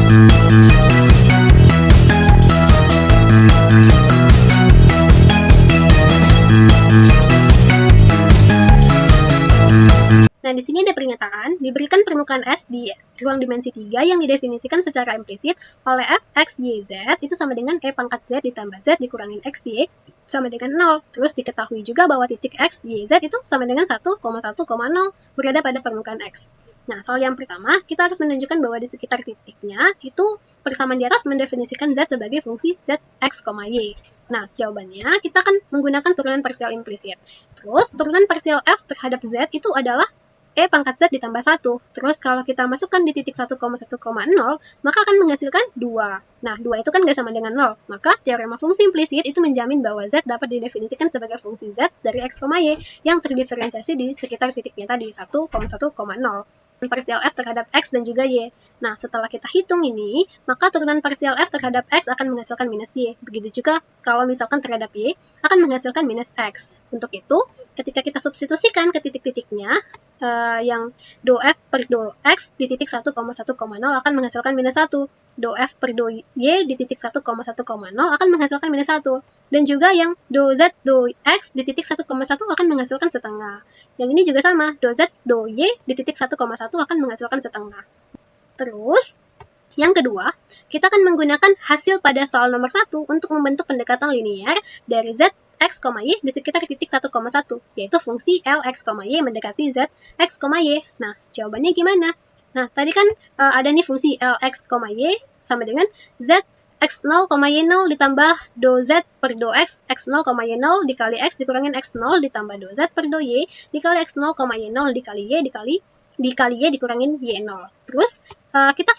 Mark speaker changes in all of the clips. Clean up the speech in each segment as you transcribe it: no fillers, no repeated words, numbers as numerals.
Speaker 1: Nah, di sini ada pernyataan, diberikan permukaan S di ruang dimensi 3 yang didefinisikan secara implisit oleh f x, y, z itu sama dengan E pangkat Z ditambah Z dikurangin X, Y sama dengan 0. Terus diketahui juga bahwa titik X, Y, Z itu sama dengan 1,1,0 berada pada permukaan X. Nah, soal yang pertama, kita harus menunjukkan bahwa di sekitar titiknya itu persamaan di atas mendefinisikan Z sebagai fungsi Z, X, Y. Nah, jawabannya kita akan menggunakan turunan parsial implisit. Terus, turunan parsial F terhadap Z itu adalah E pangkat Z ditambah 1. Terus kalau kita masukkan di titik 1,1,0, maka akan menghasilkan 2. Nah, 2 itu kan nggak sama dengan 0. Maka teorema fungsi implisit itu menjamin bahwa Z dapat didefinisikan sebagai fungsi Z dari X, Y yang terdiferensiasi di sekitar titiknya tadi, 1,1,0. Parsial F terhadap X dan juga Y. Nah, setelah kita hitung ini, maka turunan parsial F terhadap X akan menghasilkan minus Y. Begitu juga kalau misalkan terhadap Y akan menghasilkan minus X. Untuk itu, ketika kita substitusikan ke titik-titiknya, yang do F per do X di titik 1,1,0 akan menghasilkan minus 1. Do F per do Y di titik 1,1,0 akan menghasilkan minus 1. Dan juga yang do Z do X di titik 1,1 akan menghasilkan setengah. Yang ini juga sama, do Z do Y di titik 1,1 akan menghasilkan setengah. Terus, yang kedua, kita akan menggunakan hasil pada soal nomor 1 untuk membentuk pendekatan linier dari Z, X, Y di sekitar titik 1,1, yaitu fungsi L, X, Y mendekati Z, X, Y. Nah, jawabannya gimana? Nah, tadi kan ada nih fungsi L, X, Y sama dengan Z, X0, Y0 ditambah do Z per do X, X0, Y0 dikali X dikurangin X0 ditambah do Z per do Y dikali X0, Y0 dikali Y dikali Y dikurangin Y0. Terus, kita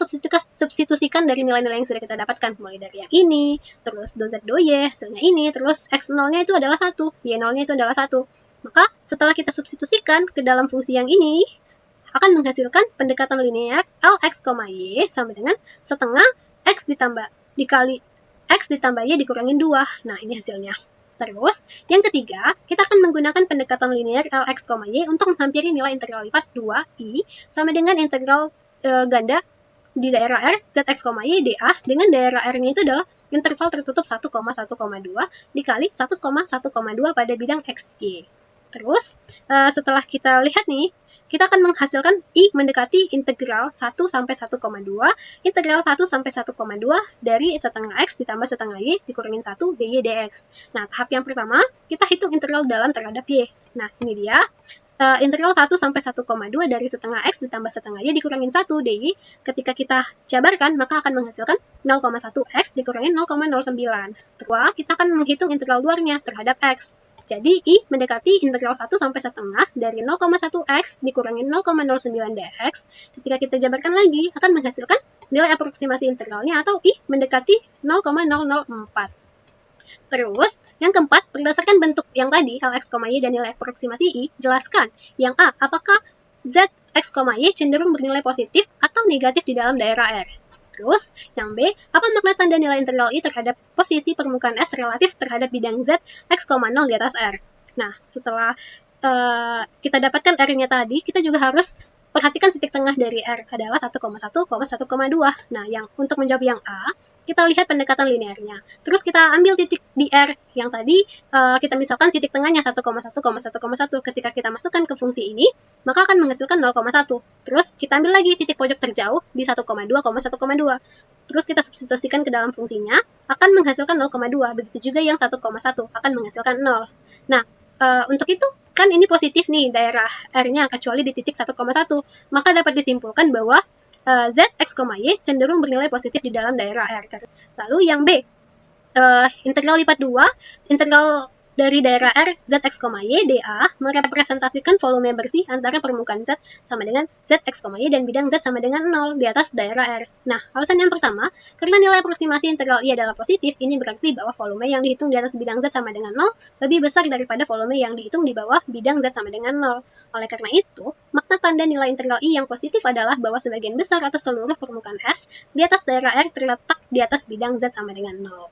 Speaker 1: substitusikan dari nilai-nilai yang sudah kita dapatkan, mulai dari yang ini, terus do Z do Y, hasilnya ini, terus X0-nya itu adalah 1, Y0-nya itu adalah 1. Maka, setelah kita substitusikan ke dalam fungsi yang ini, akan menghasilkan pendekatan linear L, X, Y sama dengan setengah X dikali X ditambah Y dikurangin 2. Nah, ini hasilnya. Terus, yang ketiga, kita akan menggunakan pendekatan linear L, X, Y untuk menghampiri nilai integral lipat 2I sama dengan integral ganda di daerah R, Zx, Y, dA, dengan daerah R-nya itu adalah interval tertutup 1,1,2 dikali 1,1,2 pada bidang XY. Terus, setelah kita lihat nih, kita akan menghasilkan I mendekati integral 1 sampai 1,2, integral 1 sampai 1,2 dari setengah X ditambah setengah Y dikurangin 1 dy dx. Nah, tahap yang pertama, kita hitung integral dalam terhadap Y. Nah, ini dia. Integral 1 sampai 1,2 dari setengah X ditambah setengah Y dikurangin 1 dy. Ketika kita jabarkan, maka akan menghasilkan 0,1 X dikurangin 0,09. Terus, kita akan menghitung integral luarnya terhadap X. Jadi, I mendekati integral 1 sampai setengah dari 0,1 X dikurangin 0,09 dx. Ketika kita jabarkan lagi, akan menghasilkan nilai aproksimasi integralnya atau I mendekati 0,004. Terus, yang keempat, berdasarkan bentuk yang tadi, Lx, Y dan nilai aproksimasi I, jelaskan. Yang A, apakah Z, X, Y cenderung bernilai positif atau negatif di dalam daerah R? Terus, yang B, apa makna tanda nilai integral I terhadap posisi permukaan S relatif terhadap bidang Z, X, 0 di atas R? Nah, setelah kita dapatkan R-nya tadi, kita juga harus perhatikan titik tengah dari R adalah 1,1, 1,2. Nah, untuk menjawab yang A, kita lihat pendekatan linearnya. Terus kita ambil titik di R yang tadi, kita misalkan titik tengahnya 1,1, 1,1. Ketika kita masukkan ke fungsi ini, maka akan menghasilkan 0,1. Terus kita ambil lagi titik pojok terjauh di 1,2, 1,2. Terus kita substitusikan ke dalam fungsinya, akan menghasilkan 0,2. Begitu juga yang 1,1 akan menghasilkan 0. Nah, untuk itu, kan ini positif nih daerah R-nya, kecuali di titik 1,1. Maka dapat disimpulkan bahwa Z, X, Y cenderung bernilai positif di dalam daerah R. Lalu yang B, integral lipat 2, integral dari daerah R, Z, X, Y, dA, merepresentasikan volume bersih antara permukaan Z sama dengan Z, X, Y dan bidang Z sama dengan 0 di atas daerah R. Nah, alasan yang pertama, karena nilai aproksimasi integral I adalah positif, ini berarti bahwa volume yang dihitung di atas bidang Z sama dengan 0 lebih besar daripada volume yang dihitung di bawah bidang Z sama dengan 0. Oleh karena itu, makna tanda nilai integral I yang positif adalah bahwa sebagian besar atau seluruh permukaan S di atas daerah R terletak di atas bidang Z sama dengan 0.